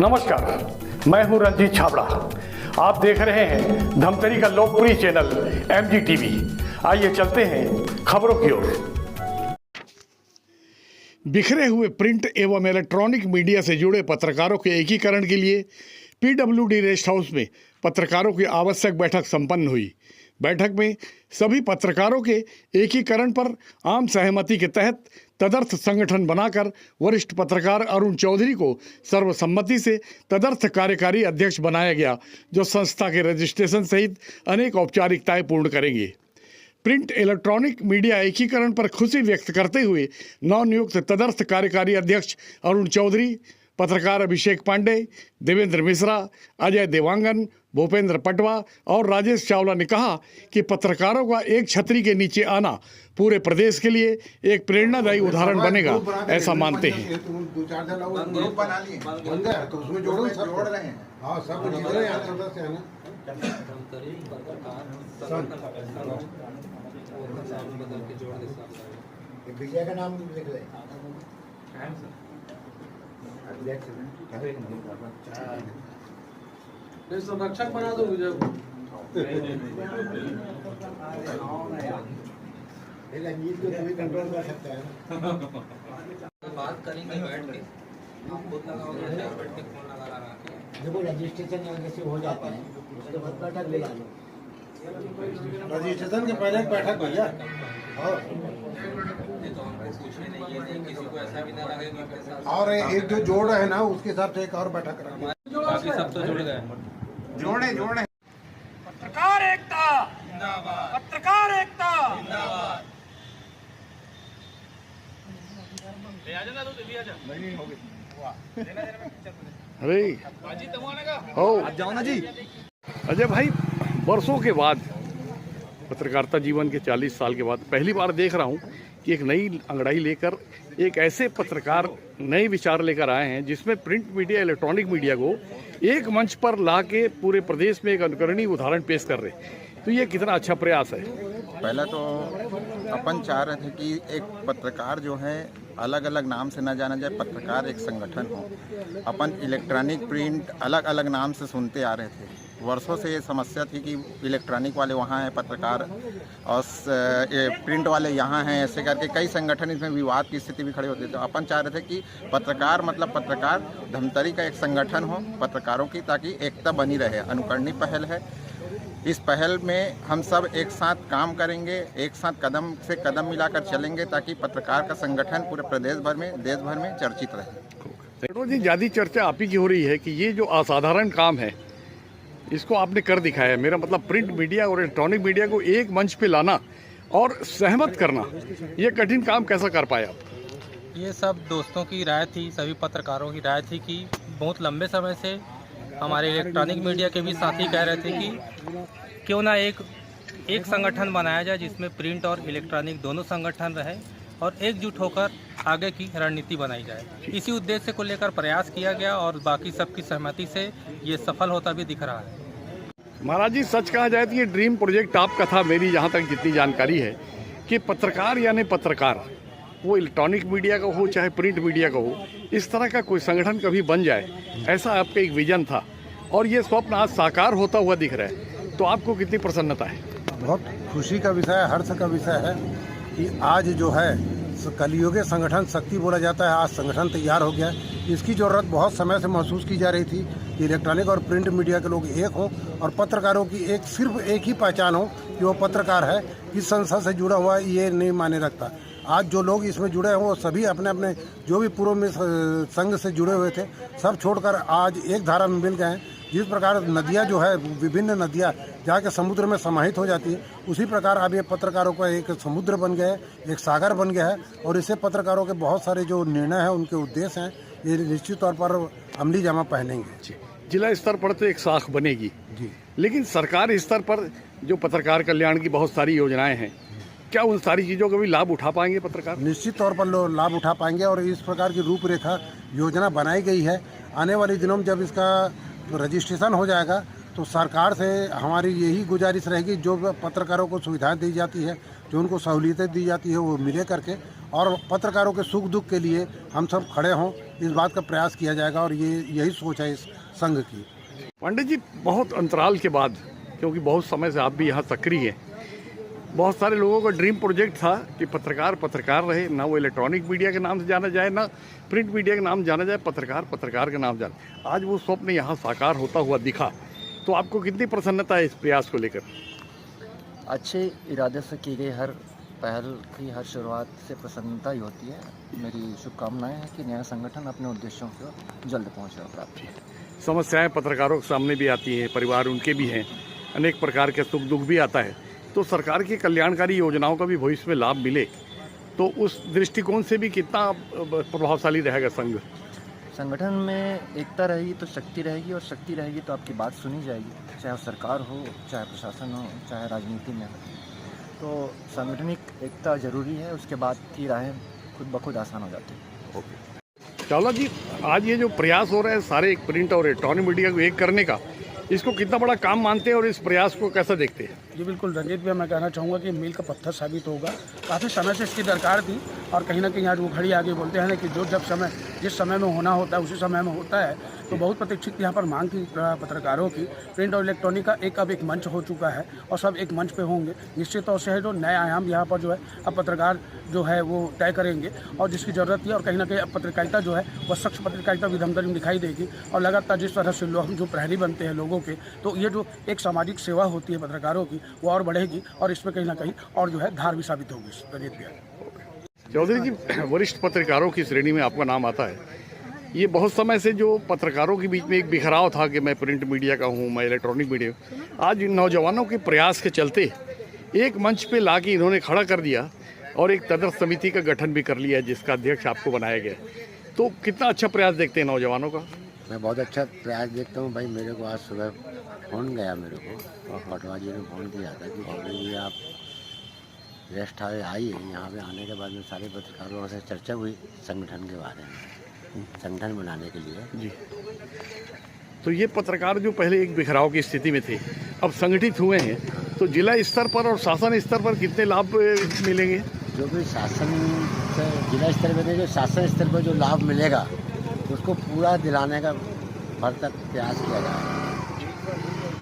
नमस्कार, मैं हूं रंजीत छाबड़ा। आप देख रहे हैं धमतरी का लोकप्रिय चैनल MGTV। आइए चलते हैं खबरों की ओर। बिखरे हुए प्रिंट एवं इलेक्ट्रॉनिक मीडिया से जुड़े पत्रकारों के एकीकरण के लिए PWD रेस्ट हाउस में पत्रकारों की आवश्यक बैठक संपन्न हुई। बैठक में सभी पत्रकारों के एकीकरण पर आम सहमति के तहत तदर्थ संगठन बनाकर वरिष्ठ पत्रकार अरुण चौधरी को सर्वसम्मति से तदर्थ कार्यकारी अध्यक्ष बनाया गया, जो संस्था के रजिस्ट्रेशन सहित अनेक औपचारिकताएं पूर्ण करेंगे। प्रिंट इलेक्ट्रॉनिक मीडिया एकीकरण पर खुशी व्यक्त करते हुए नवनियुक्त तदर्थ कार्यकारी अध्यक्ष अरुण चौधरी, पत्रकार अभिषेक पांडे, देवेंद्र मिश्रा, अजय देवांगन, भूपेंद्र पटवा और राजेश चावला ने कहा कि पत्रकारों का एक छतरी के नीचे आना पूरे प्रदेश के लिए एक प्रेरणादायी उदाहरण बनेगा, ऐसा मानते हैं। विजय का नाम लिख ले। संरक्षक बना दो विजय को। रंजीत को तभी कंट्रोल कर सकता है। बात करेंगे बैठ के, खुद लगाओगे बैठ के फोन लगा के। देखो रजिस्ट्रेशन जैसे हो जाता है उसके बाद बैठक ले लो। रजिस्ट्रेशन के पहले एक बैठक भैया। और एक जो जोड़ है ना उसके हिसाब से एक और बैठक रखना। बाकी सब तो जुड़ गए। जोड़े पत्रकार एकता जिंदाबाद, पत्रकार एकता जिंदाबाद। ले आ जाना, तो ले आ जा। नहीं हो गई। अरे हो जाओ ना जी। अजय भाई, वर्षों के बाद पत्रकारिता जीवन के 40 साल के बाद पहली बार देख रहा हूँ कि एक नई अंगड़ाई लेकर एक ऐसे पत्रकार नए विचार लेकर आए हैं जिसमें प्रिंट मीडिया, इलेक्ट्रॉनिक मीडिया को एक मंच पर ला के पूरे प्रदेश में एक अनुकरणीय उदाहरण पेश कर रहे हैं। तो ये कितना अच्छा प्रयास है। पहले तो अपन चाह रहे थे कि एक पत्रकार जो है अलग अलग नाम से न जाना जाए, पत्रकार एक संगठन हो। अपन इलेक्ट्रॉनिक, प्रिंट अलग अलग नाम से सुनते आ रहे थे। वर्षों से ये समस्या थी कि इलेक्ट्रॉनिक वाले वहाँ हैं पत्रकार और प्रिंट वाले यहाँ हैं, ऐसे करके कई संगठन इसमें विवाद की स्थिति भी खड़ी होती थी। तो अपन चाह रहे थे कि पत्रकार मतलब पत्रकार धमतरी का एक संगठन हो पत्रकारों की, ताकि एकता बनी रहे। अनुकरणीय पहल है। इस पहल में हम सब एक साथ काम करेंगे, एक साथ कदम से कदम मिलाकर चलेंगे, ताकि पत्रकार का संगठन पूरे प्रदेश भर में, देश भर में चर्चित रहे। ज़्यादा चर्चा आप ही की हो रही है कि ये जो असाधारण काम है इसको आपने कर दिखाया है। मेरा मतलब प्रिंट मीडिया और इलेक्ट्रॉनिक मीडिया को एक मंच पे लाना और सहमत करना, ये कठिन काम कैसा कर पाए आप? ये सब दोस्तों की राय थी, सभी पत्रकारों की राय थी कि बहुत लंबे समय से हमारे इलेक्ट्रॉनिक मीडिया के भी साथी कह रहे थे कि क्यों ना एक संगठन बनाया जाए जिसमें प्रिंट और इलेक्ट्रॉनिक दोनों संगठन रहे और एकजुट होकर आगे की रणनीति बनाई जाए। इसी उद्देश्य को लेकर प्रयास किया गया और बाकी सबकी सहमति से ये सफल होता भी दिख रहा है। महाराज जी, सच कहा जाए तो ये ड्रीम प्रोजेक्ट आपका था। मेरी जहाँ तक जितनी जानकारी है कि पत्रकार यानी पत्रकार, वो इलेक्ट्रॉनिक मीडिया का हो चाहे प्रिंट मीडिया का हो, इस तरह का कोई संगठन कभी बन जाए, ऐसा आपका एक विजन था और ये स्वप्न आज साकार होता हुआ दिख रहा है। तो आपको कितनी प्रसन्नता है? बहुत खुशी का विषय है, हर्ष का विषय है कि आज जो है कलयुगे संगठन शक्ति बोला जाता है। आज संगठन तैयार हो गया है। इसकी ज़रूरत बहुत समय से महसूस की जा रही थी कि इलेक्ट्रॉनिक और प्रिंट मीडिया के लोग एक हों और पत्रकारों की सिर्फ एक ही पहचान हो कि वो पत्रकार है, किस संस्था से जुड़ा हुआ है ये नहीं मायने रखता। आज जो लोग इसमें जुड़े हैं वो सभी अपने अपने जो भी पूर्व में संघ से जुड़े हुए थे सब छोड़कर आज एक धारा में मिल गए हैं। जिस प्रकार नदियाँ जो है, विभिन्न नदियाँ जाके समुद्र में समाहित हो जाती है, उसी प्रकार अब ये पत्रकारों का एक समुद्र बन गया है, एक सागर बन गया है। और इससे पत्रकारों के बहुत सारे जो निर्णय हैं, उनके उद्देश्य हैं, ये निश्चित तौर पर अमली जामा पहनेंगे। जिला स्तर पर तो एक शाख बनेगी जी, लेकिन सरकार स्तर पर जो पत्रकार कल्याण की बहुत सारी योजनाएं हैं, क्या उन सारी चीज़ों का भी लाभ उठा पाएंगे पत्रकार? निश्चित तौर पर लोग लाभ उठा पाएंगे और इस प्रकार की रूपरेखा योजना बनाई गई है। आने वाले दिनों में जब इसका रजिस्ट्रेशन हो जाएगा तो सरकार से हमारी यही गुजारिश रहेगी, जो पत्रकारों को सुविधाएं दी जाती है, जो उनको सहूलियतें दी जाती है, वो मिले करके, और पत्रकारों के सुख दुख के लिए हम सब खड़े हों, इस बात का प्रयास किया जाएगा। और यही सोच है इस संघ की। पंडित जी, बहुत अंतराल के बाद, क्योंकि बहुत समय से आप भी यहाँ सक्रिय हैं, बहुत सारे लोगों का ड्रीम प्रोजेक्ट था कि पत्रकार रहे, ना वो इलेक्ट्रॉनिक मीडिया के नाम से जाना जाए, ना प्रिंट मीडिया के नाम जाना जाए, पत्रकार के नाम जाने। आज वो स्वप्न यहाँ साकार होता हुआ दिखा, तो आपको कितनी प्रसन्नता है इस प्रयास को लेकर? अच्छे इरादे से की गई हर पहल की हर शुरुआत से प्रसन्नता ही होती है। मेरी शुभकामनाएं हैं कि नया संगठन अपने उद्देश्यों को जल्द पहुंचे और प्राप्त करे। समस्याएं पत्रकारों के सामने भी आती हैं, परिवार उनके भी हैं, अनेक प्रकार के सुख दुख भी आता है, तो सरकार की कल्याणकारी योजनाओं का भी भविष्य में लाभ मिले, तो उस दृष्टिकोण से भी कितना प्रभावशाली रहेगा संघ? संगठन में एकता रहेगी तो शक्ति रहेगी, और शक्ति रहेगी तो आपकी बात सुनी जाएगी, चाहे वो सरकार हो, चाहे प्रशासन हो, चाहे राजनीति में हो। तो सांगठनिक एकता जरूरी है, उसके बाद की राहें खुद ब खुद आसान हो जाती है। चावला जी, आज ये जो प्रयास हो रहा है सारे एक प्रिंट और इलेक्ट्रॉनिक मीडिया को एक करने का, इसको कितना बड़ा काम मानते हैं और इस प्रयास को कैसा देखते हैं? जी बिल्कुल रंजीत भैया, मैं कहना चाहूँगा कि मील का पत्थर साबित होगा। काफ़ी समय से इसकी दरकार थी, और कहीं ना कहीं आज वो घड़ी आगे बोलते हैं ना कि जिस समय में होना होता है उसी समय में होता है। तो बहुत प्रतीक्षित यहाँ पर मांग थी पत्रकारों की। प्रिंट और इलेक्ट्रॉनिक का अब एक मंच हो चुका है, और सब एक मंच पे होंगे। निश्चित तौर से है जो नए आयाम यहाँ पर जो है अब पत्रकार जो है वो तय करेंगे, और जिसकी ज़रूरत है। और कहीं ना कहीं अब पत्रकारिता जो है वह सख्त पत्रकारिता भी धमधम दिखाई देगी, और लगातार जिस तरह से लोग जो प्रहरी बनते हैं लोगों के, तो ये जो एक सामाजिक सेवा होती है पत्रकारों की, वो और बढ़ेगी, और इसमें कहीं ना कहीं और जो है धार भी साबित होगी। रंजीत भैया, चौधरी जी, वरिष्ठ पत्रकारों की श्रेणी में आपका नाम आता है। ये बहुत समय से जो पत्रकारों के बीच में एक बिखराव था कि मैं प्रिंट मीडिया का हूँ, मैं इलेक्ट्रॉनिक मीडिया, आज नौजवानों के प्रयास के चलते एक मंच पे ला के इन्होंने खड़ा कर दिया, और एक तदर्थ समिति का गठन भी कर लिया, जिसका अध्यक्ष आपको बनाया गया। तो कितना अच्छा प्रयास देखते हैं नौजवानों का? मैं बहुत अच्छा प्रयास देखता हूँ भाई। मेरे को आज सुबह फ़ोन गया मेरे को, और पटवा जी ने फ़ोन किया था कि ये आप रेस्ट हाउस आइए। यहाँ पे आने के बाद में सारे पत्रकारों से चर्चा हुई संगठन के बारे में, संगठन बनाने के लिए। जी, तो ये पत्रकार जो पहले एक बिखराव की स्थिति में थे, अब संगठित हुए हैं, तो जिला स्तर पर और शासन स्तर पर कितने लाभ मिलेंगे? जो भी शासन से जिला स्तर पर, जो शासन स्तर पर जो लाभ मिलेगा उसको पूरा दिलाने का भर तक प्रयास किया जाएगा।